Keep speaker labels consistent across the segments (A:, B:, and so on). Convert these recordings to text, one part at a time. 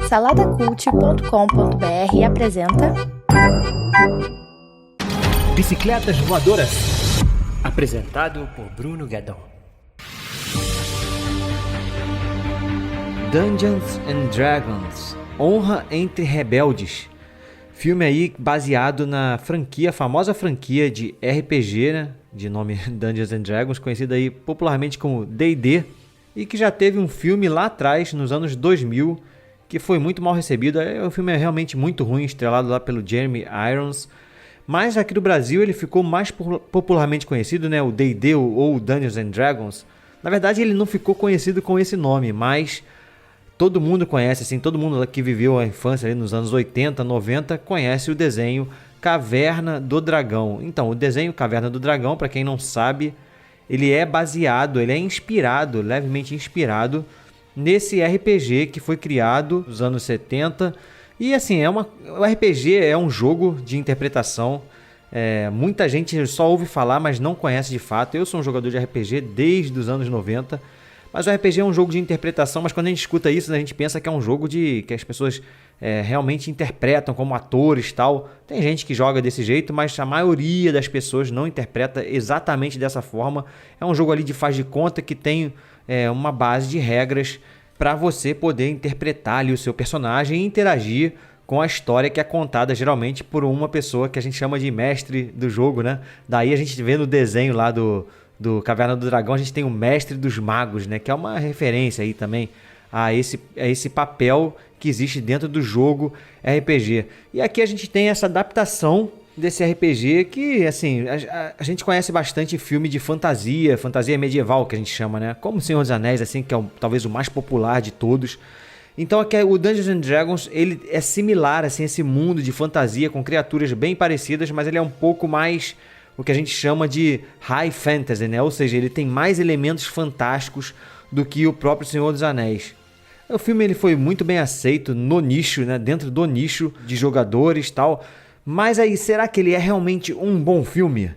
A: Saladacult.com.br apresenta
B: Bicicletas Voadoras, apresentado por Bruno Guedon.
C: Dungeons and Dragons, Honra entre Rebeldes. Filme aí baseado na franquia, famosa franquia de RPG, né? De nome Dungeons and Dragons, conhecida aí popularmente como D&D, e que já teve um filme lá atrás, nos anos 2000, que foi muito mal recebido. O filme é realmente muito ruim, estrelado lá pelo Jeremy Irons. Mas aqui no Brasil ele ficou mais popularmente conhecido, né? O D&D ou Dungeons and Dragons. Na verdade ele não ficou conhecido com esse nome, mas todo mundo conhece, assim, todo mundo que viveu a infância ali nos anos 80, 90, conhece o desenho Caverna do Dragão. Então, o desenho Caverna do Dragão, para quem não sabe, ele é inspirado, levemente inspirado, nesse RPG que foi criado nos anos 70. E assim, o RPG é um jogo de interpretação. Muita gente só ouve falar, mas não conhece de fato. Eu sou um jogador de RPG desde os anos 90. Mas o RPG é um jogo de interpretação, mas quando a gente escuta isso, a gente pensa que é um jogo que as pessoas realmente interpretam como atores e tal. Tem gente que joga desse jeito, mas a maioria das pessoas não interpreta exatamente dessa forma. É um jogo ali de faz de conta que tem uma base de regras para você poder interpretar ali o seu personagem e interagir com a história que é contada geralmente por uma pessoa que a gente chama de mestre do jogo, né? Daí a gente vê no desenho lá do Caverna do Dragão, a gente tem o Mestre dos Magos, né? Que é uma referência aí também a esse papel que existe dentro do jogo RPG. E aqui a gente tem essa adaptação desse RPG que, assim, a gente conhece bastante filme de fantasia medieval, que a gente chama, né? Como o Senhor dos Anéis, assim, que é talvez o mais popular de todos. Então aqui o Dungeons and Dragons, ele é similar, assim, a esse mundo de fantasia com criaturas bem parecidas, mas ele é um pouco mais o que a gente chama de high fantasy, né? Ou seja, ele tem mais elementos fantásticos do que o próprio Senhor dos Anéis. O filme ele foi muito bem aceito no nicho, né? Dentro do nicho de jogadores e tal. Mas aí, será que ele é realmente um bom filme?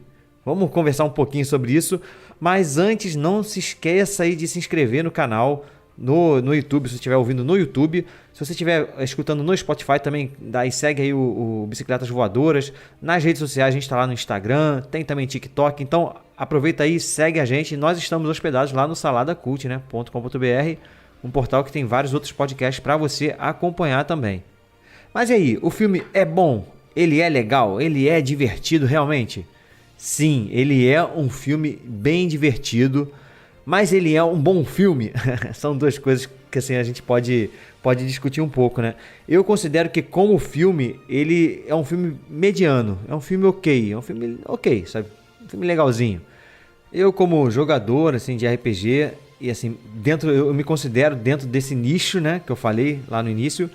C: Vamos conversar um pouquinho sobre isso. Mas antes, não se esqueça aí de se inscrever no canal no YouTube, se você estiver ouvindo no YouTube. Se você estiver escutando no Spotify também, daí segue aí o Bicicletas Voadoras. Nas redes sociais, a gente está lá no Instagram, tem também TikTok. Então, aproveita aí, segue a gente. Nós estamos hospedados lá no saladacult, né, .com.br, um portal que tem vários outros podcasts para você acompanhar também. Mas e aí, o filme é bom? Ele é legal? Ele é divertido realmente? Sim, ele é um filme bem divertido. Mas ele é um bom filme? São duas coisas que assim, a gente pode discutir um pouco, né? Eu considero que como filme, ele é um filme mediano. É um filme ok, sabe? Um filme legalzinho. Eu como jogador assim, de RPG, e assim, eu me considero dentro desse nicho, né? Que eu falei lá no início.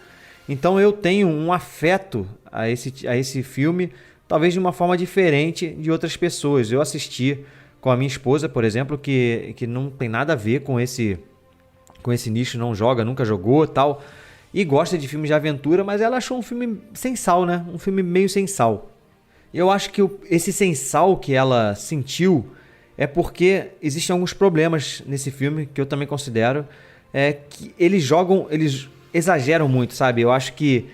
C: Então eu tenho um afeto a esse filme, talvez de uma forma diferente de outras pessoas. Eu assisti com a minha esposa, por exemplo, que não tem nada a ver com esse nicho, não joga, nunca jogou tal, e gosta de filmes de aventura, mas ela achou um filme sem sal, né? Um filme meio sem sal. Eu acho que esse sem sal que ela sentiu é porque existem alguns problemas nesse filme, que eu também considero, que eles exageram muito, sabe? Eu acho que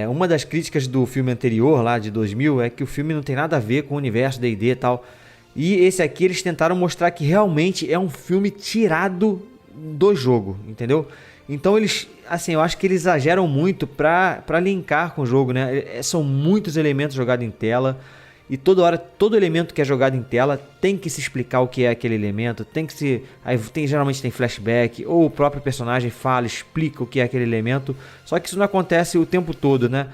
C: uma das críticas do filme anterior, lá de 2000, é que o filme não tem nada a ver com o universo D&D e tal. E esse aqui eles tentaram mostrar que realmente é um filme tirado do jogo, entendeu? Então eles, assim, eu acho que eles exageram muito pra linkar com o jogo, né? São muitos elementos jogados em tela e toda hora, todo elemento que é jogado em tela tem que se explicar o que é aquele elemento, geralmente tem flashback, ou o próprio personagem explica o que é aquele elemento, só que isso não acontece o tempo todo, né?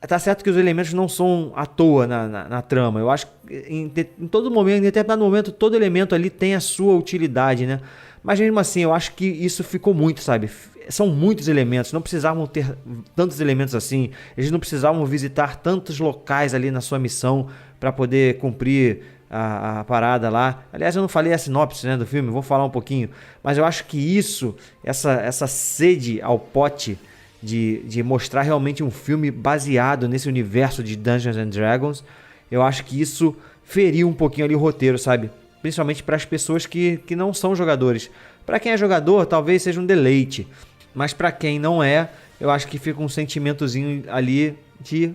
C: Tá certo que os elementos não são à toa na trama. Eu acho que em todo momento, em determinado momento, todo elemento ali tem a sua utilidade, né? Mas mesmo assim, eu acho que isso ficou muito, sabe? São muitos elementos, não precisavam ter tantos elementos assim. Eles não precisavam visitar tantos locais ali na sua missão para poder cumprir a parada lá. Aliás, eu não falei a sinopse, né, do filme, vou falar um pouquinho. Mas eu acho que essa sede ao pote de mostrar realmente um filme baseado nesse universo de Dungeons and Dragons, eu acho que isso feriu um pouquinho ali o roteiro, sabe? Principalmente para as pessoas que não são jogadores. Para quem é jogador, talvez seja um deleite. mas pra quem não é, eu acho que fica um sentimentozinho ali de...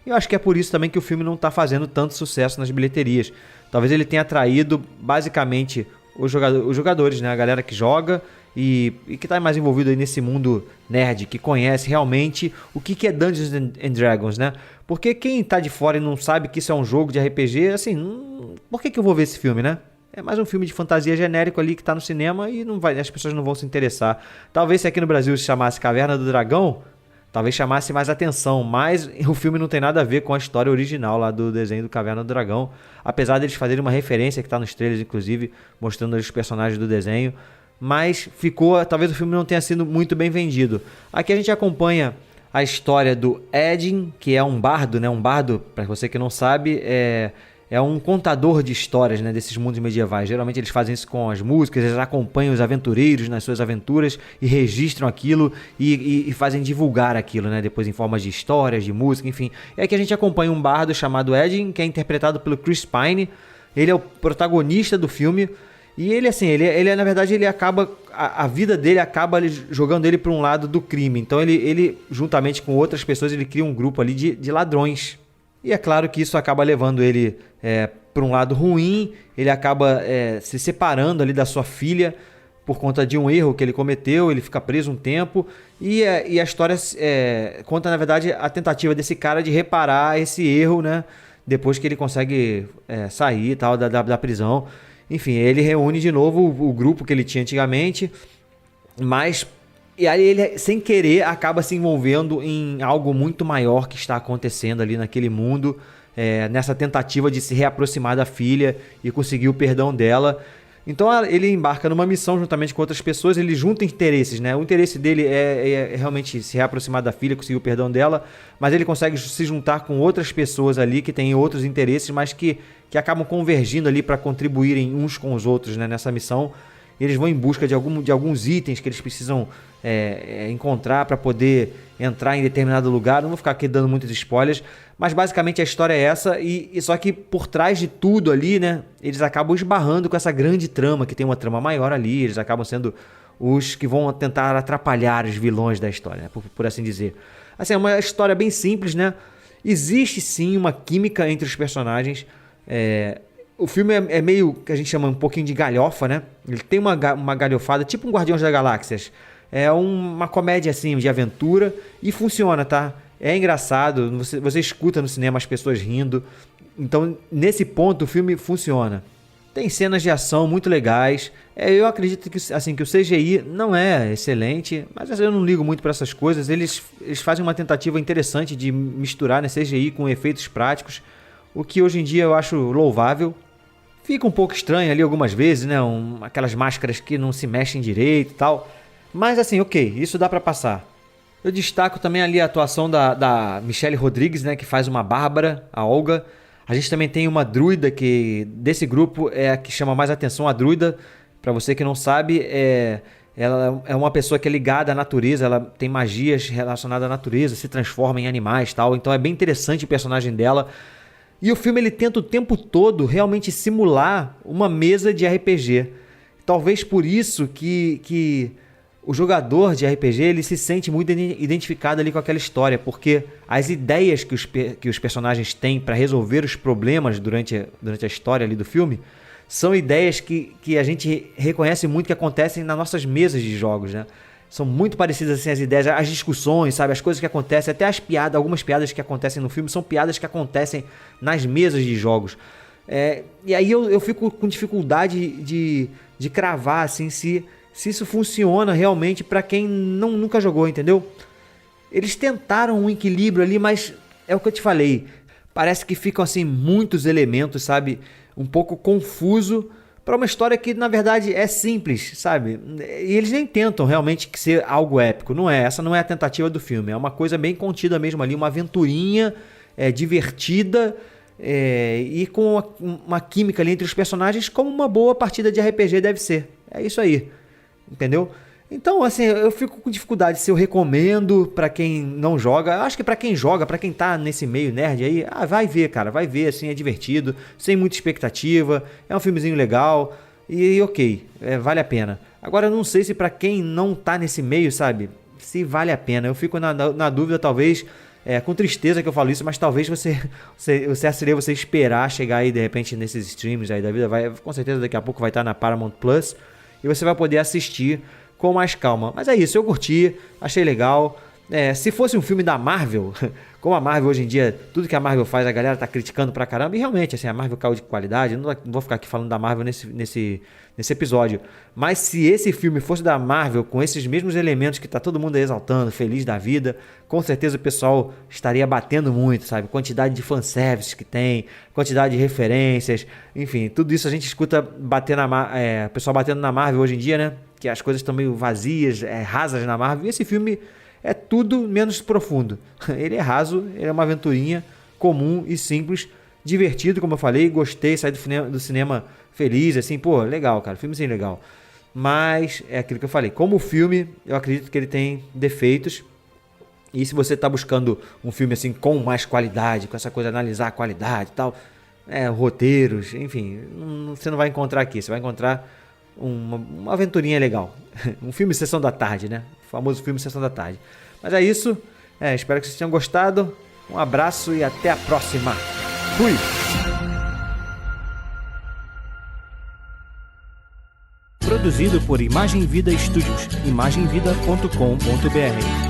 C: Eu acho que é por isso também que o filme não tá fazendo tanto sucesso nas bilheterias. Talvez ele tenha atraído, basicamente, os jogadores, né? A galera que joga e que tá mais envolvido aí nesse mundo nerd, que conhece realmente o que é Dungeons and Dragons, né? Porque quem tá de fora e não sabe que isso é um jogo de RPG, assim, por que eu vou ver esse filme, né? É mais um filme de fantasia genérico ali que tá no cinema e as pessoas não vão se interessar. Talvez se aqui no Brasil se chamasse Caverna do Dragão, talvez chamasse mais atenção, mas o filme não tem nada a ver com a história original lá do desenho do Caverna do Dragão, apesar deles fazerem uma referência que tá nos trailers, inclusive, mostrando os personagens do desenho, mas talvez o filme não tenha sido muito bem vendido. Aqui a gente acompanha a história do Edin, que é um bardo, né? Um bardo, para você que não sabe, é um contador de histórias, né, desses mundos medievais. Geralmente eles fazem isso com as músicas, eles acompanham os aventureiros nas suas aventuras e registram aquilo e fazem divulgar aquilo, né, depois em formas de histórias, de música, enfim. E aqui a gente acompanha um bardo chamado Edin, que é interpretado pelo Chris Pine. Ele é o protagonista do filme e ele, assim, ele na verdade, ele acaba... A vida dele acaba jogando ele para um lado do crime. Então ele, juntamente com outras pessoas, ele cria um grupo ali de ladrões. E é claro que isso acaba levando ele para um lado ruim, ele acaba se separando ali da sua filha por conta de um erro que ele cometeu, ele fica preso um tempo, e a história conta, na verdade, a tentativa desse cara de reparar esse erro, né, depois que ele consegue sair e tal da prisão. Enfim, ele reúne de novo o grupo que ele tinha antigamente, mas... E aí ele, sem querer, acaba se envolvendo em algo muito maior que está acontecendo ali naquele mundo, nessa tentativa de se reaproximar da filha e conseguir o perdão dela. Então ele embarca numa missão juntamente com outras pessoas, ele junta interesses, né? O interesse dele é realmente se reaproximar da filha, conseguir o perdão dela, mas ele consegue se juntar com outras pessoas ali que têm outros interesses, mas que acabam convergindo ali para contribuírem uns com os outros, né, nessa missão. Eles vão em busca de alguns itens que eles precisam encontrar para poder entrar em determinado lugar. Não vou ficar aqui dando muitos spoilers, mas basicamente a história é essa. E só que por trás de tudo ali, né, eles acabam esbarrando com essa grande trama, que tem uma trama maior ali. Eles acabam sendo os que vão tentar atrapalhar os vilões da história, né, por assim dizer. Assim, é uma história bem simples, né? Existe sim uma química entre os personagens. O filme é meio, que a gente chama um pouquinho de galhofa, né? Ele tem uma galhofada, tipo um Guardiões da Galáxias. É uma comédia, assim, de aventura e funciona, tá? É engraçado, você escuta no cinema as pessoas rindo. Então, nesse ponto, o filme funciona. Tem cenas de ação muito legais. Eu acredito que, assim, que o CGI não é excelente, mas eu não ligo muito para essas coisas. Eles fazem uma tentativa interessante de misturar, né, CGI com efeitos práticos, o que hoje em dia eu acho louvável. Fica um pouco estranho ali algumas vezes, né? Aquelas máscaras que não se mexem direito e tal. Mas assim, ok, isso dá pra passar. Eu destaco também ali a atuação da Michelle Rodrigues, né? Que faz uma Bárbara, a Olga. A gente também tem uma druida que, desse grupo, é a que chama mais atenção. A druida, pra você que não sabe, ela é uma pessoa que é ligada à natureza. Ela tem magias relacionadas à natureza, se transforma em animais e tal. Então é bem interessante o personagem dela. E o filme ele tenta o tempo todo realmente simular uma mesa de RPG. Talvez por isso que o jogador de RPG ele se sente muito identificado ali com aquela história, porque as ideias que os personagens têm para resolver os problemas durante a história ali do filme são ideias que a gente reconhece muito que acontecem nas nossas mesas de jogos, né? São muito parecidas assim as ideias, as discussões, sabe? As coisas que acontecem, até as piadas, algumas piadas que acontecem no filme são piadas que acontecem nas mesas de jogos. E aí eu fico com dificuldade de cravar assim, se isso funciona realmente para quem nunca jogou, entendeu? Eles tentaram um equilíbrio ali, mas é o que eu te falei. Parece que ficam assim muitos elementos, sabe? Um pouco confuso para uma história que na verdade é simples, sabe? E eles nem tentam realmente ser algo épico, não é? Essa não é a tentativa do filme, é uma coisa bem contida mesmo ali, uma aventurinha divertida e com uma química ali entre os personagens, como uma boa partida de RPG deve ser. É isso aí, entendeu? Então, assim, eu fico com dificuldade se eu recomendo pra quem não joga. Eu acho que pra quem joga, pra quem tá nesse meio nerd aí, vai ver, cara, vai ver, assim, é divertido, sem muita expectativa, é um filmezinho legal e ok, vale a pena. Agora eu não sei se pra quem não tá nesse meio, sabe, se vale a pena. Eu fico na dúvida, talvez, com tristeza que eu falo isso, mas talvez seria você esperar chegar aí de repente nesses streams aí da vida, com certeza daqui a pouco vai estar na Paramount Plus e você vai poder assistir com mais calma. Mas é isso, eu curti, achei legal. Se fosse um filme da Marvel, como a Marvel hoje em dia, tudo que a Marvel faz a galera tá criticando pra caramba, e realmente, assim, a Marvel caiu de qualidade, não vou ficar aqui falando da Marvel nesse episódio, mas se esse filme fosse da Marvel, com esses mesmos elementos que tá todo mundo exaltando, feliz da vida, com certeza o pessoal estaria batendo muito, sabe, quantidade de fanservice que tem, quantidade de referências, enfim, tudo isso a gente escuta o pessoal batendo na Marvel hoje em dia, né, que as coisas estão meio vazias, rasas na Marvel, e esse filme é tudo menos profundo. Ele é raso, ele é uma aventurinha comum e simples, divertido, como eu falei, gostei, saí do cinema feliz, assim, pô, legal, cara, filmezinho legal. Mas é aquilo que eu falei, como filme, eu acredito que ele tem defeitos. E se você tá buscando um filme assim com mais qualidade, com essa coisa de analisar a qualidade e tal, roteiros, enfim, você não vai encontrar aqui, você vai encontrar uma aventurinha legal. Um filme Sessão da Tarde, né? O famoso filme Sessão da Tarde. Mas é isso. Espero que vocês tenham gostado. Um abraço e até a próxima. Fui!
B: Produzido por Imagem Vida Studios. imagemvida.com.br